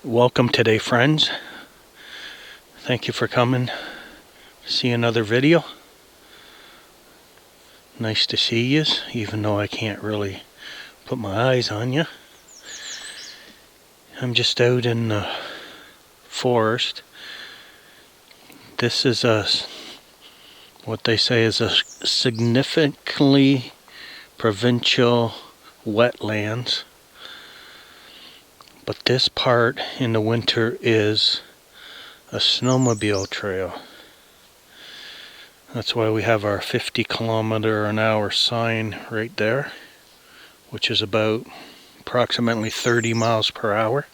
Welcome today, friends. Thank you for coming to see another video. Nice to see you, even though I can't really put my eyes on you. I'm just out in the forest. This is what they say is a significantly provincial wetlands. But this part in the winter is a snowmobile trail. That's why we have our 50-kilometer-an-hour sign right there, which is about approximately 30 miles per hour.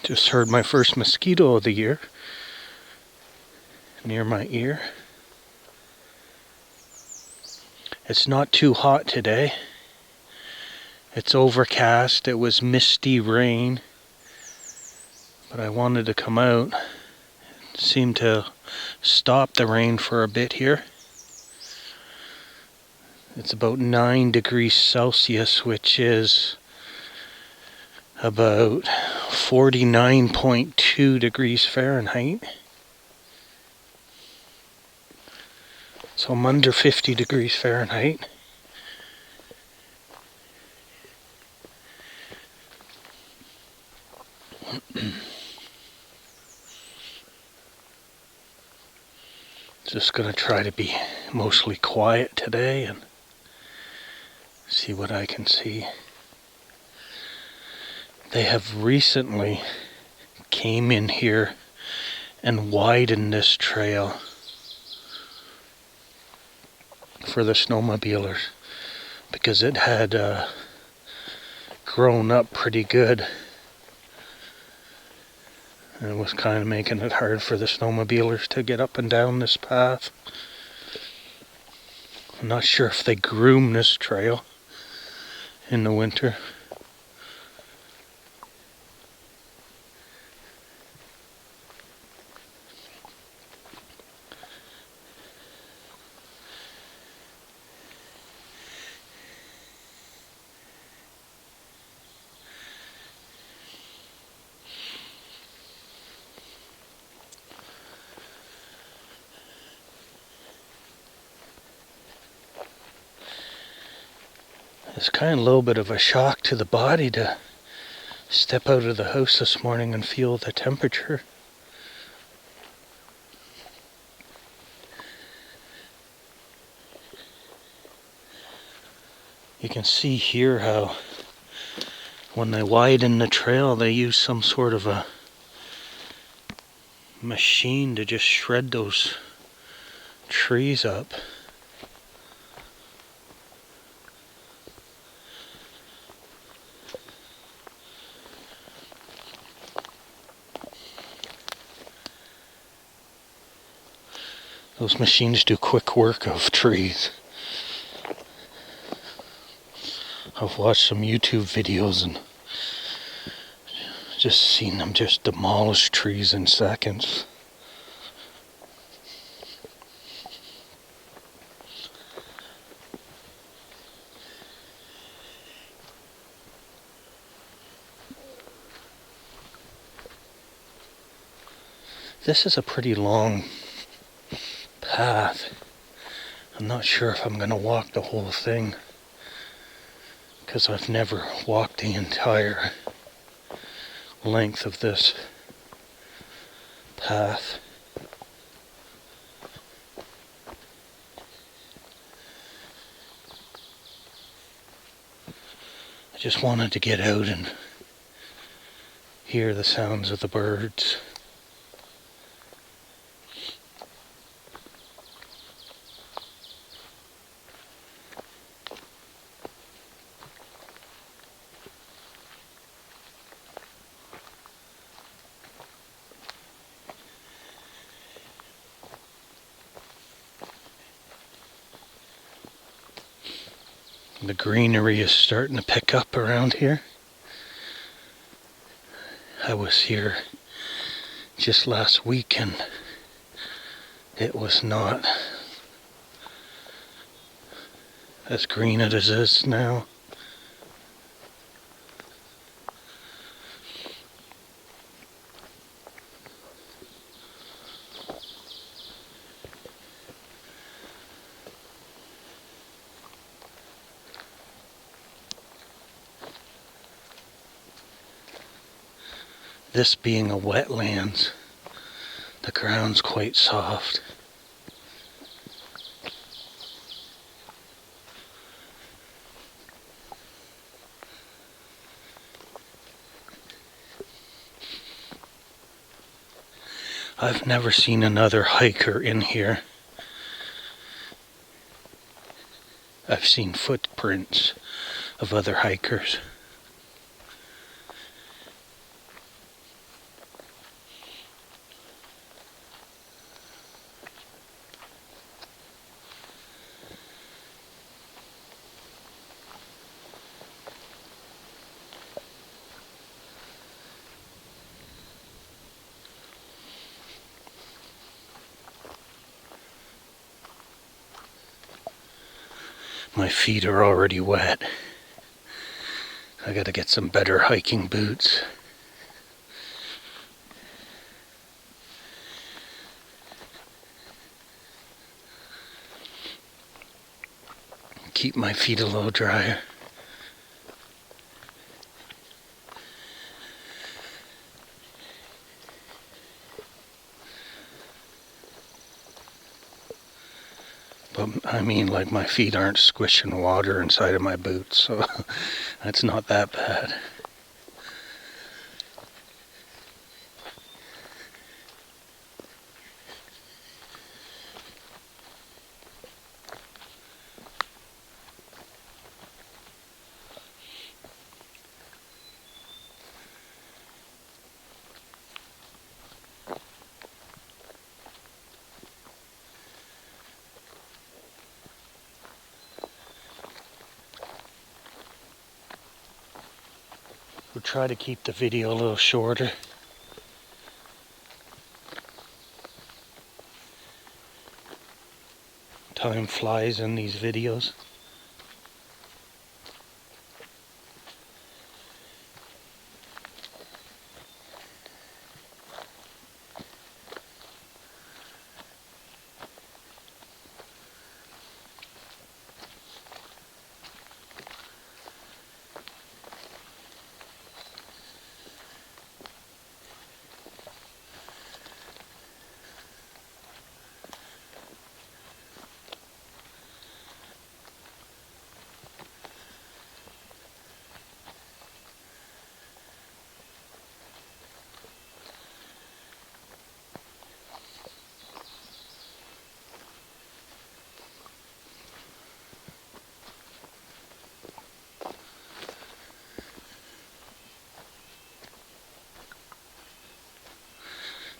Just heard my first mosquito of the year near my ear. It's not too hot today. It's overcast. It was misty rain. But I wanted to come out. It seemed to stop the rain for a bit here. It's about 9 degrees Celsius, which is about 49.2 degrees Fahrenheit. So I'm under 50 degrees Fahrenheit. Just gonna try to be mostly quiet today and see what I can see. They have recently came in here and widened this trail for the snowmobilers because it had grown up pretty good. And it was kind of making it hard for the snowmobilers to get up and down this path. I'm not sure if they groom this trail in the winter. It's kind of a little bit of a shock to the body to step out of the house this morning and feel the temperature. You can see here how when they widen the trail, they use some sort of a machine to just shred those trees up. Those machines do quick work of trees. I've watched some YouTube videos and just seen them just demolish trees in seconds. This is a pretty long path. I'm not sure if I'm going to walk the whole thing because I've never walked the entire length of this path. I just wanted to get out and hear the sounds of the birds. The greenery is starting to pick up around here. I was here just last week and it was not as green as it is now. This being a wetlands, the ground's quite soft. I've never seen another hiker in here. I've seen footprints of other hikers. My feet are already wet. I gotta get some better hiking boots. Keep my feet a little drier. But I mean, like, my feet aren't squishing water inside of my boots, so that's not that bad. We'll try to keep the video a little shorter. Time flies in these videos.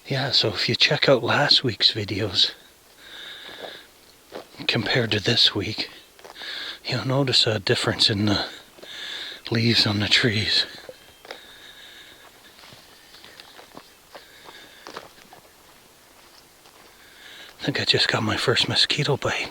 Yeah, so if you check out last week's videos compared to this week, you'll notice a difference in the leaves on the trees. I think I just got my first mosquito bite.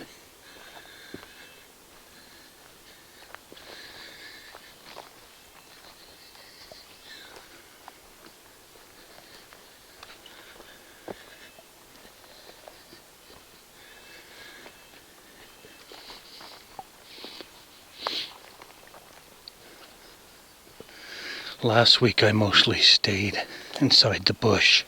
Last week I mostly stayed inside the bush.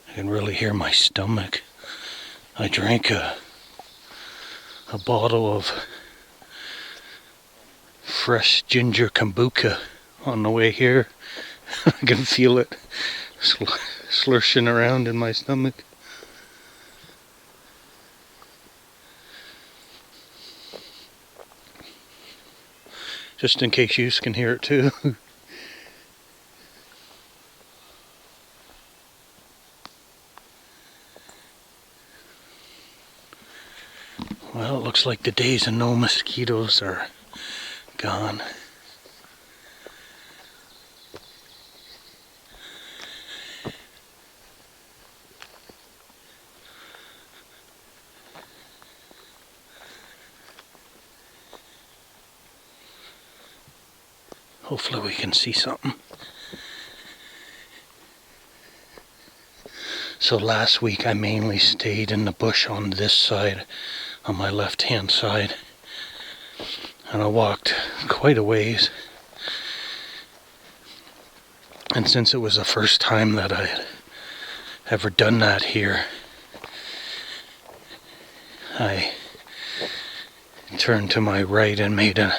I can really hear my stomach. I drank a bottle of fresh ginger kombucha on the way here. I can feel it slurshing around in my stomach. Just in case you can hear it too. Looks like the days of no mosquitoes are gone. Hopefully we can see something. So last week I mainly stayed in the bush on this side, on my left hand side. And I walked quite a ways. And since it was the first time that I had ever done that here, I turned to my right and made a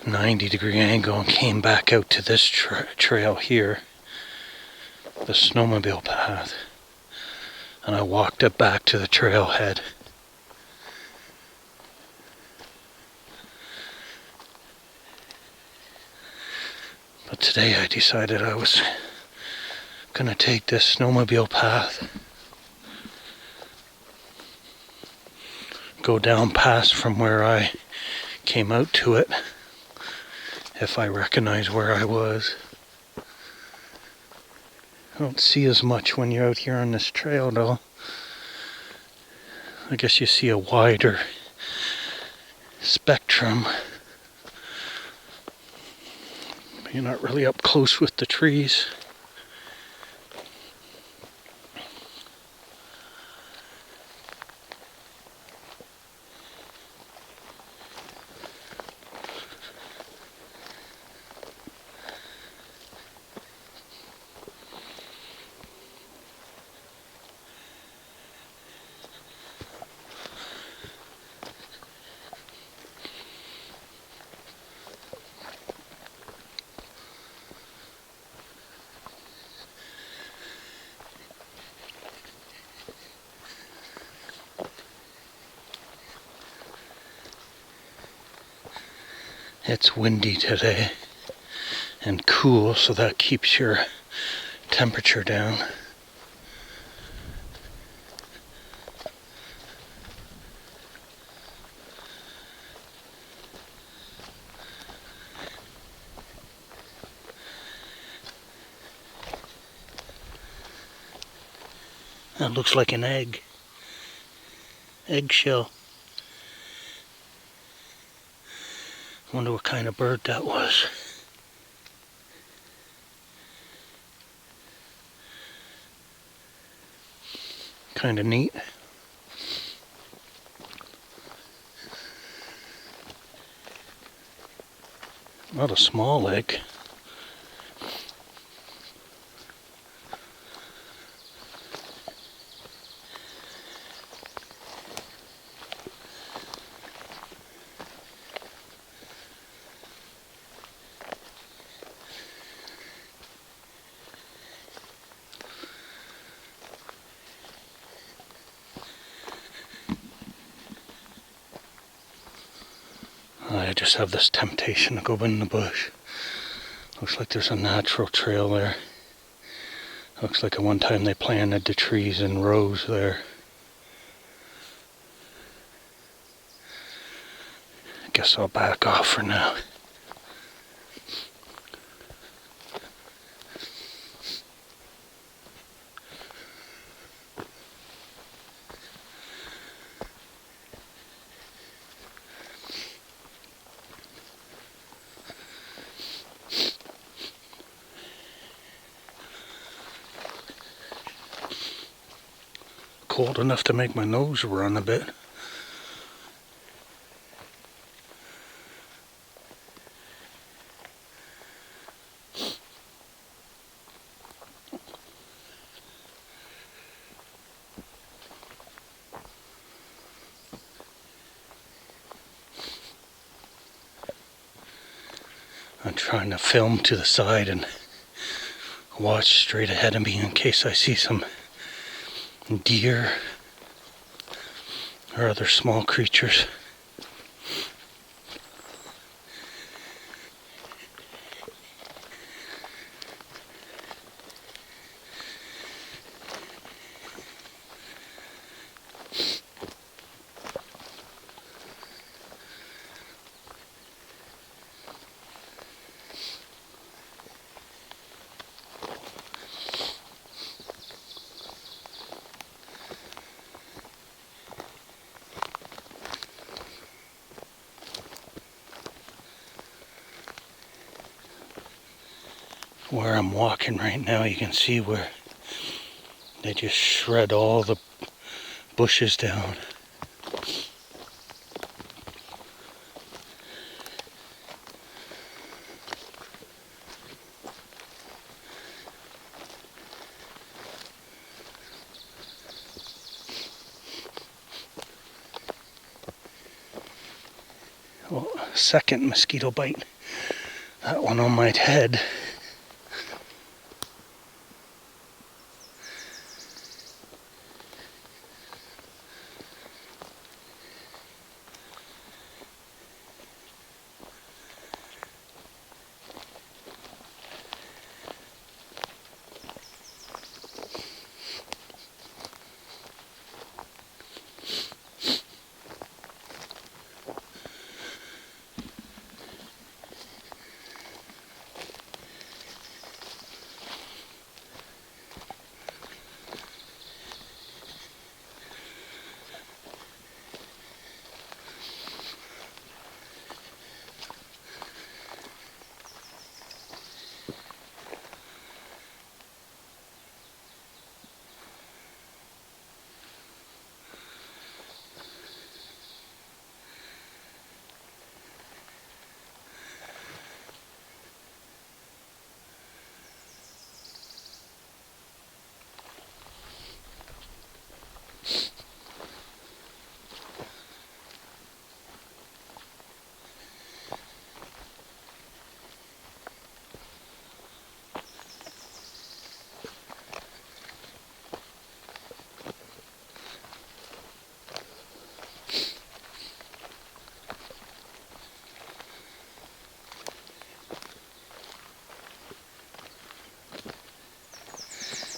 90-degree angle and came back out to this trail here, the snowmobile path, and I walked it back to the trailhead. But today I decided I was gonna take this snowmobile path, go down past from where I came out to it, if I recognize where I was. I don't see as much when you're out here on this trail though. I guess you see a wider spectrum. But you're not really up close with the trees. It's windy today and cool, so that keeps your temperature down. That looks like an eggshell. Wonder what kind of bird that was. Kind of neat. Not a small egg. I just have this temptation to go in the bush. Looks like there's a natural trail there. Looks like at one time they planted the trees in rows there. I guess I'll back off for now. Cold enough to make my nose run a bit. I'm trying to film to the side and watch straight ahead of me in case I see some deer or other small creatures. where I'm walking right now, you can see where they just shred all the bushes down. Oh, second mosquito bite. That one on my head.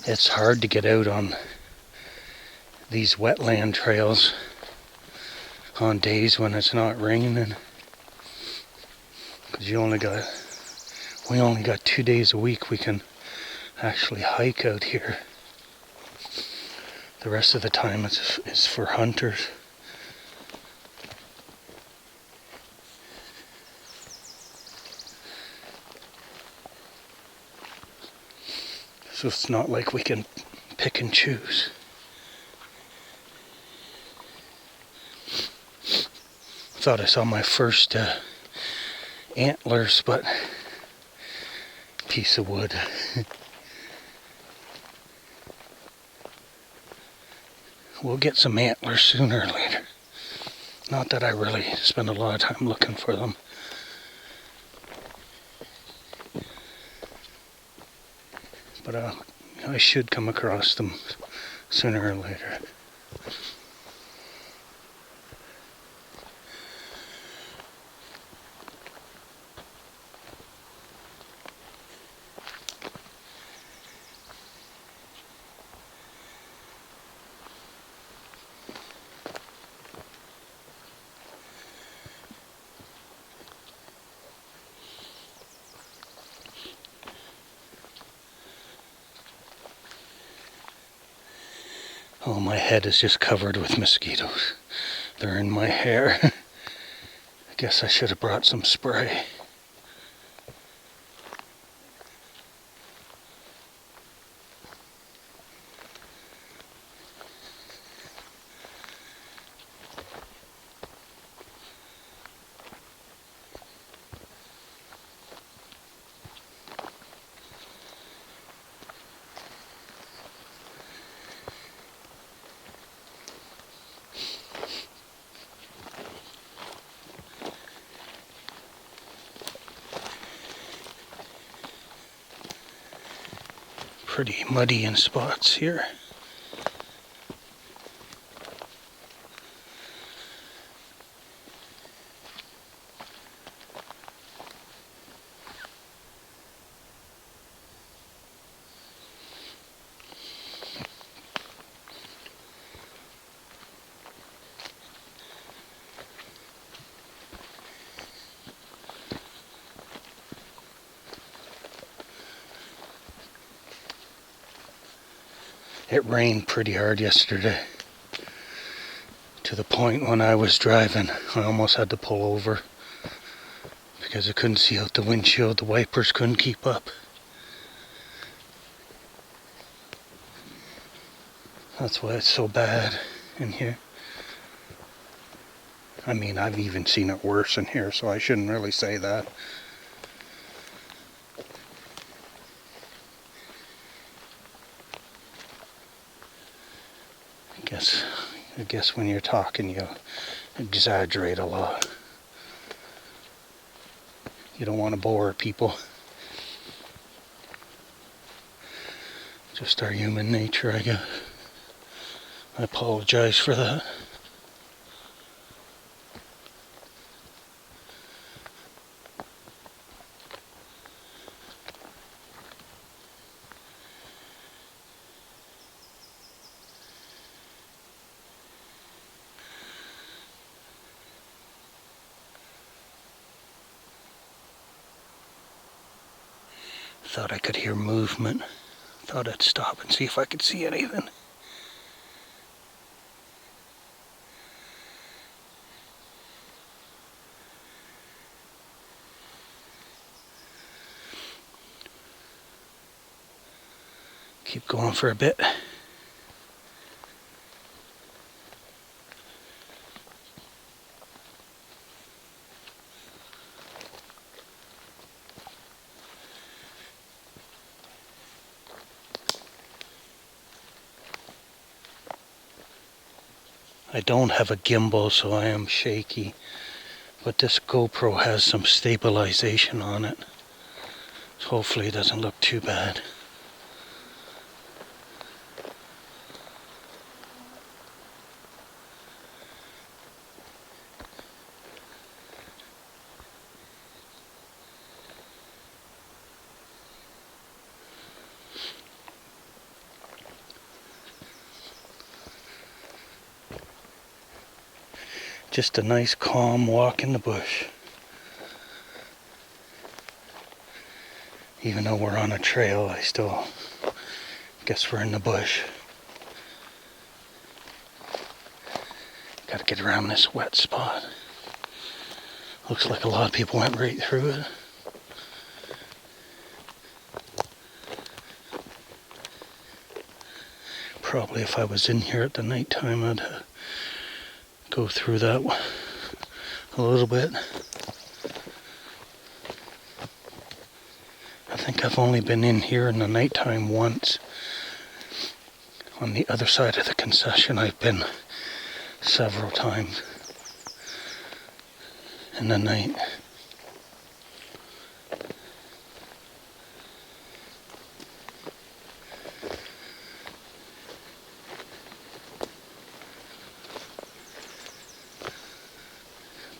It's hard to get out on these wetland trails on days when it's not raining, because we only got 2 days a week we can actually hike out here. The rest of the time it's for hunters. So it's not like we can pick and choose. Thought I saw my first antlers, but piece of wood. We'll get some antlers sooner or later. Not that I really spend a lot of time looking for them. But I should come across them sooner or later. Oh, my head is just covered with mosquitoes. They're in my hair. I guess I should have brought some spray. Pretty muddy in spots here. It rained pretty hard yesterday, to the point when I was driving I almost had to pull over because I couldn't see out the windshield. The wipers couldn't keep up. That's why it's so bad in here. I mean, I've even seen it worse in here, so I shouldn't really say that. I guess when you're talking, you exaggerate a lot. You don't want to bore people. Just our human nature, I guess. I apologize for that. Thought I could hear movement. Thought I'd stop and see if I could see anything. Keep going for a bit. I don't have a gimbal, so I am shaky, but this GoPro has some stabilization on it, so hopefully it doesn't look too bad. Just a nice calm walk in the bush. Even though we're on a trail, I still guess we're in the bush. Gotta get around this wet spot. Looks like a lot of people went right through it. Probably if I was in here at the night time, I'd go through that a little bit. I think I've only been in here in the nighttime once. On the other side of the concession, I've been several times in the night.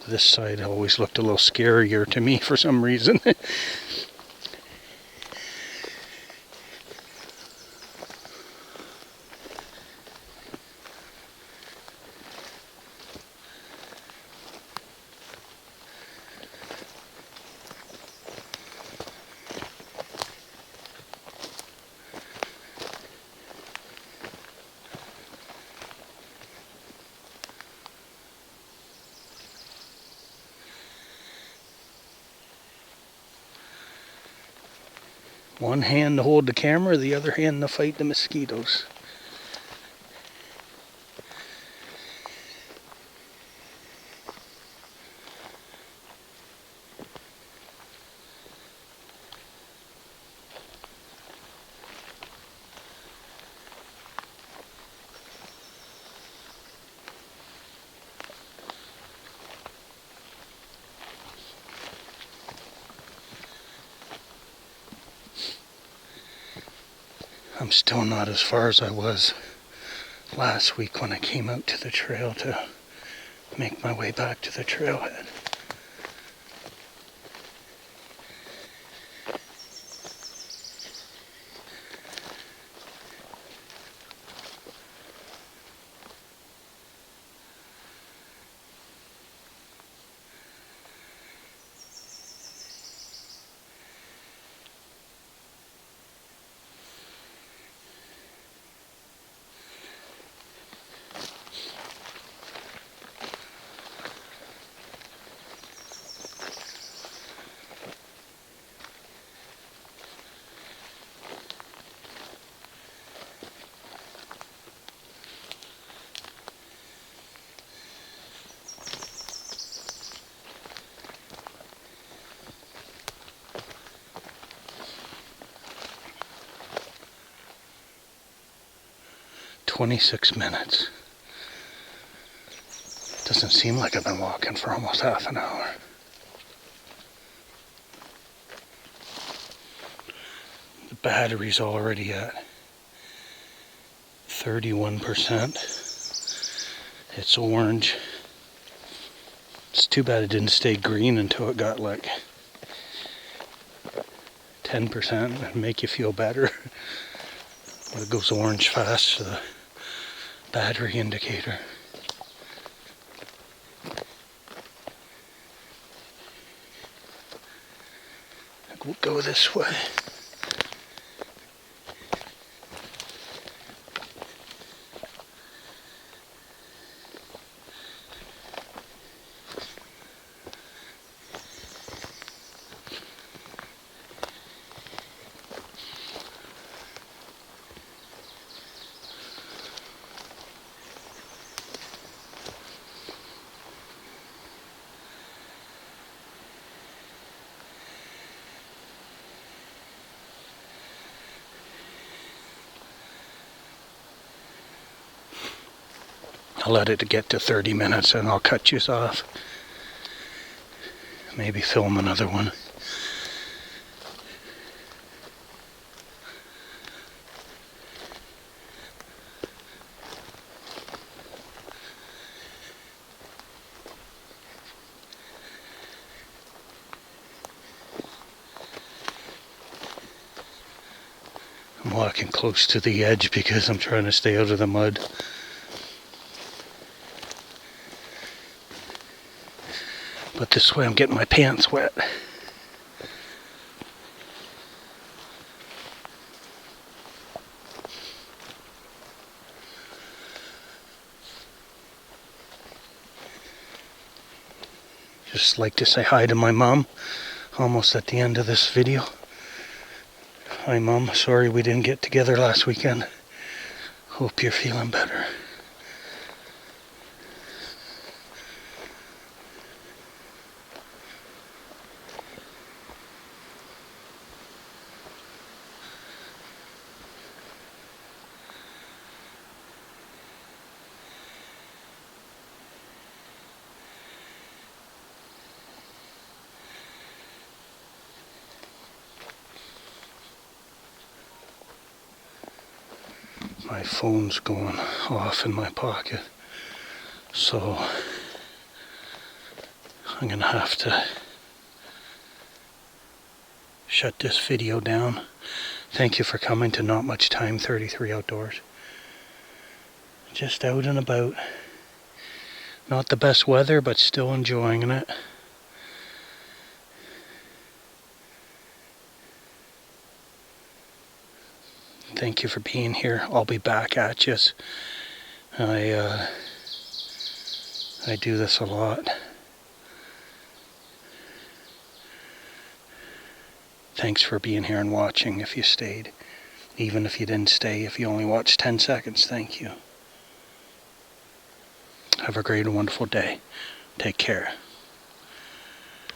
This side always looked a little scarier to me for some reason. One hand to hold the camera, the other hand to fight the mosquitoes. I'm still not as far as I was last week when I came out to the trail to make my way back to the trailhead. 26 minutes. Doesn't seem like I've been walking for almost half an hour. The battery's already at 31%. It's orange. It's too bad it didn't stay green until it got like 10% and make you feel better. But it goes orange fast, the battery indicator. I think we'll go this way. I'll let it get to 30 minutes and I'll cut you off. Maybe film another one. I'm walking close to the edge because I'm trying to stay out of the mud. But this way I'm getting my pants wet. Just like to say hi to my mom. Almost at the end of this video. Hi Mom, sorry we didn't get together last weekend. Hope you're feeling better. My phone's going off in my pocket, so I'm gonna have to shut this video down. Thank you for coming to Not Much Time 33 Outdoors. Just out and about. Not the best weather, but still enjoying it. Thank you for being here. I'll be back at you. I do this a lot. Thanks for being here and watching if you stayed. Even if you didn't stay, if you only watched 10 seconds, thank you. Have a great and wonderful day. Take care.